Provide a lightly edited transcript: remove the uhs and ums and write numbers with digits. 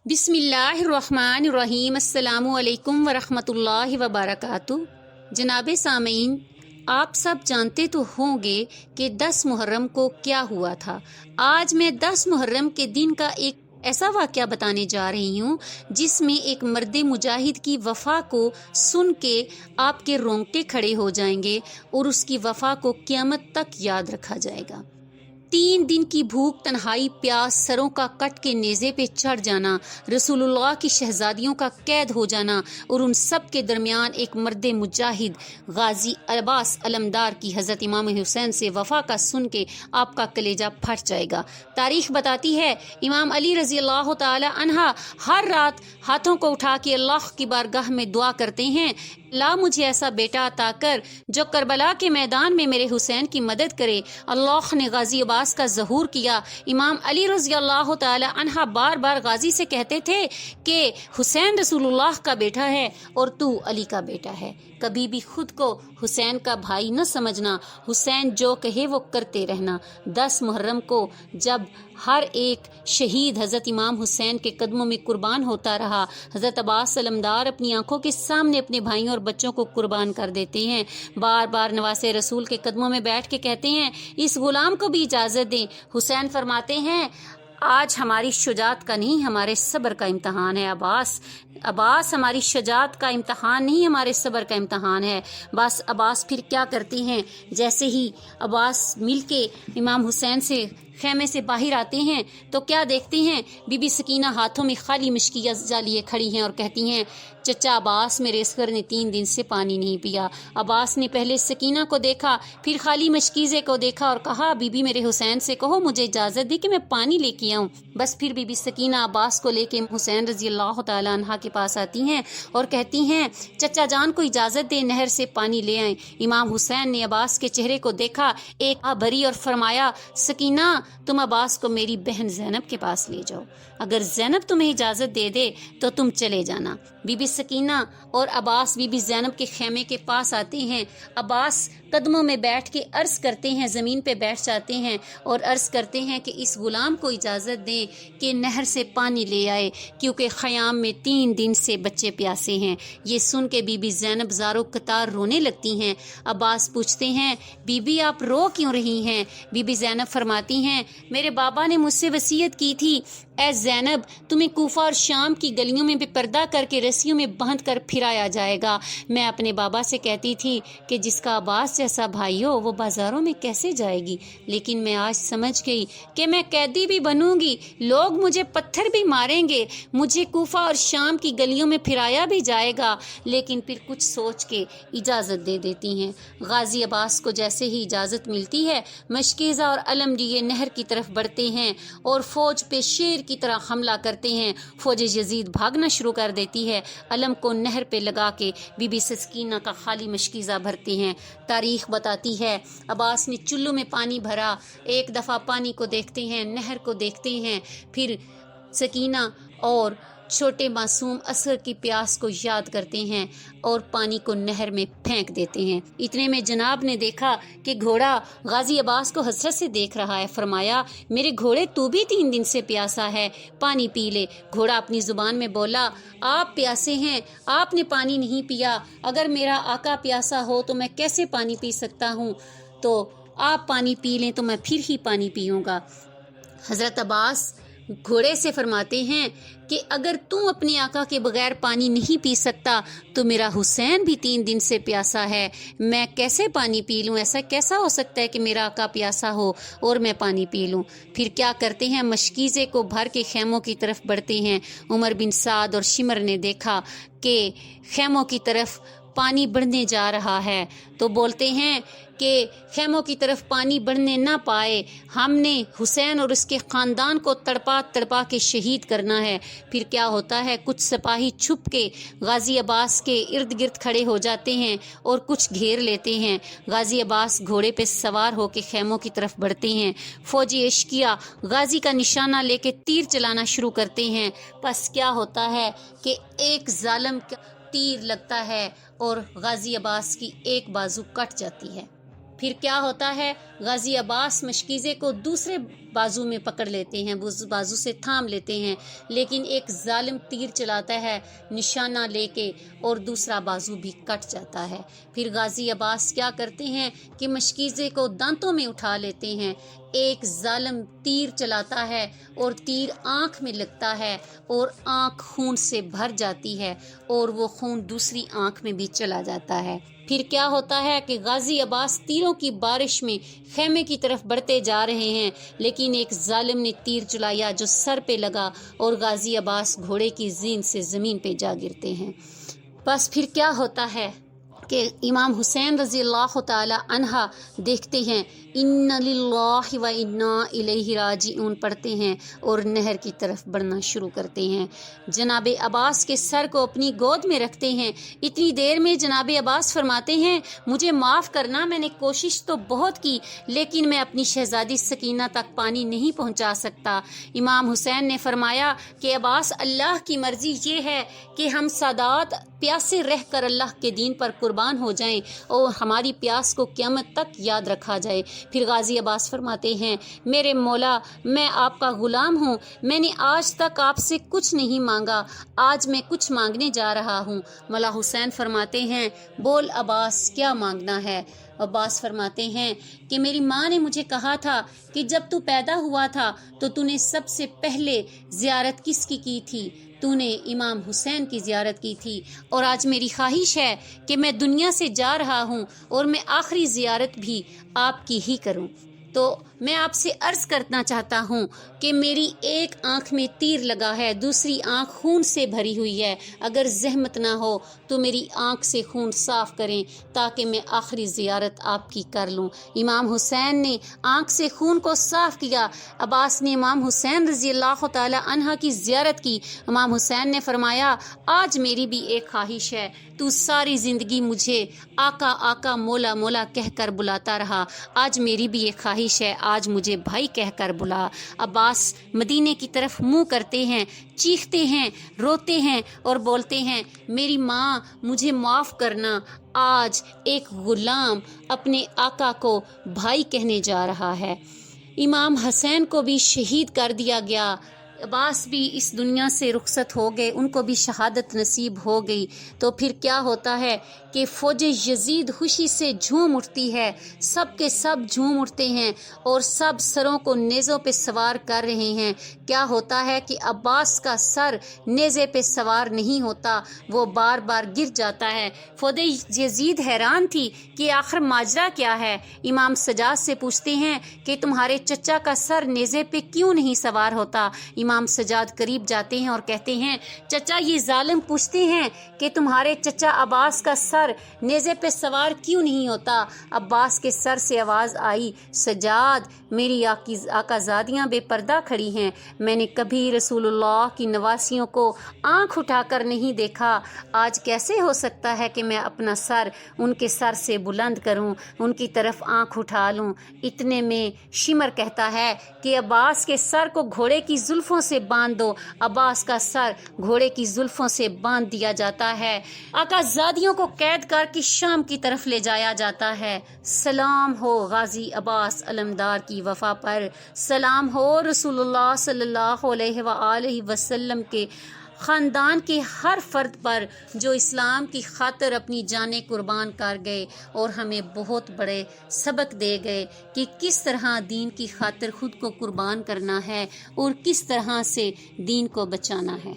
बिस्मिल्लाहिर्रहमानिर्रहीम। अस्सलामु अलैकुम वरहमतुल्लाहि वबरकातुह। जनाब सामीन, आप सब जानते तो होंगे कि 10 मुहर्रम को क्या हुआ था। आज मैं 10 मुहर्रम के दिन का एक ऐसा वाक़या बताने जा रही हूँ जिसमें एक मर्द मुजाहिद की वफ़ा को सुन के आपके रोंगटे खड़े हो जाएंगे और उसकी वफ़ा को क़यामत तक याद रखा जाएगा। 3 दिन की भूख, तन्हाई, प्यास, सरों का कट के नेज़े पे चढ़ जाना, रसूलुल्लाह की शहजादियों का कैद हो जाना और उन सब के दरमियान एक मर्द मुजाहिद गाजी अब्बास अलमदार की हज़रत इमाम हुसैन से वफ़ा का सुन के आपका कलेजा फट जाएगा। तारीख़ बताती है इमाम अली रज़ी अल्लाह ताला अन्हा हर रात हाथों को उठा के अल्लाह की बारगाह में दुआ करते हैं, अल्लाह मुझे ऐसा बेटा अता कर जो करबला के मैदान में मेरे हुसैन की मदद करे। अल्लाह ने गाजी अब्बास का ज़हूर किया। इमाम अली रज़ी अल्लाह ताला अन्हा बार बार गाजी से कहते थे कि हुसैन रसूलुल्लाह का बेटा है और तू अली का बेटा है। कभी भी खुद को हुसैन का भाई न समझना, हुसैन जो कहे वो करते रहना। 10 मुहर्रम को जब हर एक शहीद हज़रत इमाम हुसैन के कदमों में कुर्बान होता रहा, हज़रत अब्बास अलमदार अपनी आंखों के सामने अपने भाइयों और बच्चों को कुर्बान कर देते हैं। बार बार नवासे रसूल के कदमों में बैठ के कहते हैं इस गुलाम को भी इजाज़त दें। हुसैन फरमाते हैं आज हमारी शुजात का नहीं, हमारे सब्र का इम्तहान है। अब्बास हमारी शुजात का इम्तहान नहीं, हमारे सब्र का इम्तहान है। बस अब्बास फिर क्या करते हैं, जैसे ही अब्बास मिलके इमाम हुसैन से खेमे से बाहर आते हैं तो क्या देखते हैं, बीबी सकीना हाथों में खाली मशकिया लिए खड़ी हैं और कहती हैं चचा अब्बास मेरे असगर ने 3 दिन से पानी नहीं पिया। अब्बास ने पहले सकीना को देखा, फिर खाली मशकीज़े को देखा और कहा बीबी मेरे हुसैन से कहो मुझे इजाज़त दी कि मैं पानी लेके आऊँ। बस फिर बीबी सकीना अब्बास को लेके हुसैन रज़ी अल्लाह ताला अन्हा के पास आती हैं और कहती हैं चचा जान को इजाज़त दे, नहर से पानी ले आए। इमाम हुसैन ने अब्बास के चेहरे को देखा, एक भरी और फरमाया सकीना तुम अब्बास को मेरी बहन ज़ैनब के पास ले जाओ, अगर ज़ैनब तुम्हें इजाज़त दे दे तो तुम चले जाना। बीबी सकीना और अब्बास बीबी ज़ैनब के खेमे के पास आते हैं। अब्बास कदमों में बैठ के अर्ज़ करते हैं, ज़मीन पे बैठ जाते हैं और अर्ज़ करते हैं कि इस गुलाम को इजाज़त दें कि नहर से पानी ले आए, क्योंकि ख़याम में 3 दिन से बच्चे प्यासे हैं। ये सुन के बीबी ज़ैनब ज़ारो कतार रोने लगती हैं। अब्बास पूछते हैं बीबी आप रो क्यों रही हैं? बीबी ज़ैनब फरमाती हैं मेरे बाबा ने मुझसे वसीयत की थी ए ज़ैनब तुम्हें कूफा और शाम की गलियों में बेपर्दा करके रस्सियों में बांध कर फिराया जाएगा। मैं अपने बाबा से कहती थी कि जिसका अब्बास जैसा भाई हो वो बाज़ारों में कैसे जाएगी, लेकिन मैं आज समझ गई कि मैं कैदी भी बनूंगी, लोग मुझे पत्थर भी मारेंगे, मुझे कूफा और शाम की गलियों में फिराया भी जाएगा। लेकिन फिर कुछ सोच के इजाज़त दे देती हैं। गाजी अब्बास को जैसे ही इजाज़त मिलती है मशकीज़ा और अलमगीर नहर की तरफ बढ़ते हैं और फ़ौज पे शेर की तरह हमला करते हैं। फ़ौज यजीद भागना शुरू कर देती है। अलम को नहर पे लगा के बीबी सकीना का खाली मशकीज़ा भरते हैं। तारीख़ बताती है अब्बास ने चुल्लू में पानी भरा, एक दफ़ा पानी को देखते हैं, नहर को देखते हैं, फिर सकीना और छोटे मासूम असर की प्यास को याद करते हैं और पानी को नहर में फेंक देते हैं। इतने में जनाब ने देखा कि घोड़ा गाजी अब्बास को हसरत से देख रहा है। फरमाया मेरे घोड़े तू भी 3 दिन से प्यासा है, पानी पी ले। घोड़ा अपनी जुबान में बोला आप प्यासे हैं, आपने पानी नहीं पिया, अगर मेरा आका प्यासा हो तो मैं कैसे पानी पी सकता हूँ, तो आप पानी पी लें तो मैं फिर ही पानी पीऊँगा। हज़रत अब्बास घोड़े से फरमाते हैं कि अगर तू अपने आका के बगैर पानी नहीं पी सकता तो मेरा हुसैन भी 3 दिन से प्यासा है, मैं कैसे पानी पी लूँ? ऐसा कैसा हो सकता है कि मेरा आका प्यासा हो और मैं पानी पी लूँ? फिर क्या करते हैं, मशकीज़े को भर के खेमों की तरफ बढ़ते हैं। उमर बिन साद और शिमर ने देखा कि खेमों की तरफ पानी बढ़ने जा रहा है तो बोलते हैं कि खेमों की तरफ पानी बढ़ने ना पाए, हमने हुसैन और उसके ख़ानदान को तड़पा तड़पा के शहीद करना है। फिर क्या होता है, कुछ सिपाही छुप के गाजी अब्बास के इर्द गिर्द खड़े हो जाते हैं और कुछ घेर लेते हैं। गाजी अब्बास घोड़े पे सवार होकर खेमों की तरफ बढ़ते हैं। फौजी अश्किया गाजी का निशाना लेके तीर चलाना शुरू करते हैं। बस क्या होता है कि एक जालिम का तीर लगता है और गाजी अब्बास की एक बाजू कट जाती है। फिर क्या होता है, गाजी अब्बास मशकीज़े को दूसरे بازو میں پکڑ لیتے ہیں، بازو سے تھام لیتے ہیں، لیکن ایک ظالم تیر چلاتا ہے نشانہ لے کے اور دوسرا بازو بھی کٹ جاتا ہے۔ پھر غازی عباس کیا کرتے ہیں کہ مشکیزے کو دانتوں میں اٹھا لیتے ہیں، ایک ظالم تیر چلاتا ہے اور تیر آنکھ میں لگتا ہے اور آنکھ خون سے بھر جاتی ہے اور وہ خون دوسری آنکھ میں بھی چلا جاتا ہے۔ پھر کیا ہوتا ہے کہ غازی عباس تیروں کی بارش میں خیمے کی طرف بڑھتے جا رہے ہیں، لیکن ایک ظالم نے تیر چلایا جو سر پہ لگا اور غازی عباس گھوڑے کی زین سے زمین پہ جا گرتے ہیں۔ بس پھر کیا ہوتا ہے کہ امام حسین رضی اللہ تعالی عنہ دیکھتے ہیں، ان للہ و انا الیہ راجعون پڑھتے ہیں اور نہر کی طرف بڑھنا شروع کرتے ہیں۔ جناب عباس کے سر کو اپنی گود میں رکھتے ہیں۔ اتنی دیر میں جناب عباس فرماتے ہیں، مجھے معاف کرنا، میں نے کوشش تو بہت کی لیکن میں اپنی شہزادی سکینہ تک پانی نہیں پہنچا سکتا۔ امام حسین نے فرمایا کہ عباس، اللہ کی مرضی یہ ہے کہ ہم سادات پیاسے رہ کر اللہ کے دین پر قربان ہو جائیں اور ہماری پیاس کو قیامت تک یاد رکھا جائے۔ پھر غازی عباس فرماتے ہیں، میرے مولا، میں آپ کا غلام ہوں، میں نے آج تک آپ سے کچھ نہیں مانگا، آج میں کچھ مانگنے جا رہا ہوں۔ مولا حسین فرماتے ہیں، بول عباس، کیا مانگنا ہے؟ عباس فرماتے ہیں کہ میری ماں نے مجھے کہا تھا کہ جب تو پیدا ہوا تھا تو تو نے سب سے پہلے زیارت کس کی تھی؟ تو نے امام حسین کی زیارت کی تھی، اور آج میری خواہش ہے کہ میں دنیا سے جا رہا ہوں اور میں آخری زیارت بھی آپ کی ہی کروں، تو میں آپ سے عرض کرنا چاہتا ہوں کہ میری ایک آنکھ میں تیر لگا ہے، دوسری آنکھ خون سے بھری ہوئی ہے، اگر زحمت نہ ہو تو میری آنکھ سے خون صاف کریں تاکہ میں آخری زیارت آپ کی کر لوں۔ امام حسین نے آنکھ سے خون کو صاف کیا۔ عباس نے امام حسین رضی اللہ تعالی عنہ کی زیارت کی۔ امام حسین نے فرمایا، آج میری بھی ایک خواہش ہے، تو ساری زندگی مجھے آقا آقا مولا مولا کہہ کر بلاتا رہا، آج میری بھی ایک خواہش ہے، آج مجھے بھائی کہہ کر بلا۔ عباس مدینے کی طرف منہ کرتے ہیں، چیختے ہیں، روتے ہیں اور بولتے ہیں، میری ماں، مجھے معاف کرنا، آج ایک غلام اپنے آقا کو بھائی کہنے جا رہا ہے۔ امام حسین کو بھی شہید کر دیا گیا، عباس بھی اس دنیا سے رخصت ہو گئے، ان کو بھی شہادت نصیب ہو گئی۔ تو پھر کیا ہوتا ہے کہ فوج یزید خوشی سے جھوم اٹھتی ہے، سب کے سب جھوم اٹھتے ہیں اور سب سروں کو نیزوں پہ سوار کر رہے ہیں۔ کیا ہوتا ہے کہ عباس کا سر نیزے پہ سوار نہیں ہوتا، وہ بار بار گر جاتا ہے۔ فوج یزید حیران تھی کہ آخر ماجرا کیا ہے۔ امام سجاد سے پوچھتے ہیں کہ تمہارے چچا کا سر نیزے پہ کیوں نہیں سوار ہوتا؟ امام سجاد قریب جاتے ہیں اور کہتے ہیں، چچا، یہ ظالم پوچھتے ہیں کہ تمہارے چچا عباس کا سر نیزے پہ سوار کیوں نہیں ہوتا؟ عباس کے سر سے آواز آئی، سجاد، میری آقا زادیاں بے پردہ کھڑی ہیں، میں نے کبھی رسول اللہ کی نواسیوں کو آنکھ اٹھا کر نہیں دیکھا، آج کیسے ہو سکتا ہے کہ میں اپنا سر ان کے سر سے بلند کروں، ان کی طرف آنکھ اٹھا لوں؟ اتنے میں شمر کہتا ہے کہ عباس کے سر کو گھوڑے کی زلفوں سے باندھ دو۔ عباس کا سر گھوڑے کی زلفوں سے باندھ دیا جاتا ہے، آقا زادیوں کو قید کر کے شام کی طرف لے جایا جاتا ہے۔ سلام ہو غازی عباس علمدار کی وفا پر، سلام ہو رسول اللہ صلی اللہ علیہ وآلہ وسلم کے خاندان کے ہر فرد پر جو اسلام کی خاطر اپنی جانیں قربان کر گئے اور ہمیں بہت بڑے سبق دے گئے کہ کس طرح دین کی خاطر خود کو قربان کرنا ہے اور کس طرح سے دین کو بچانا ہے۔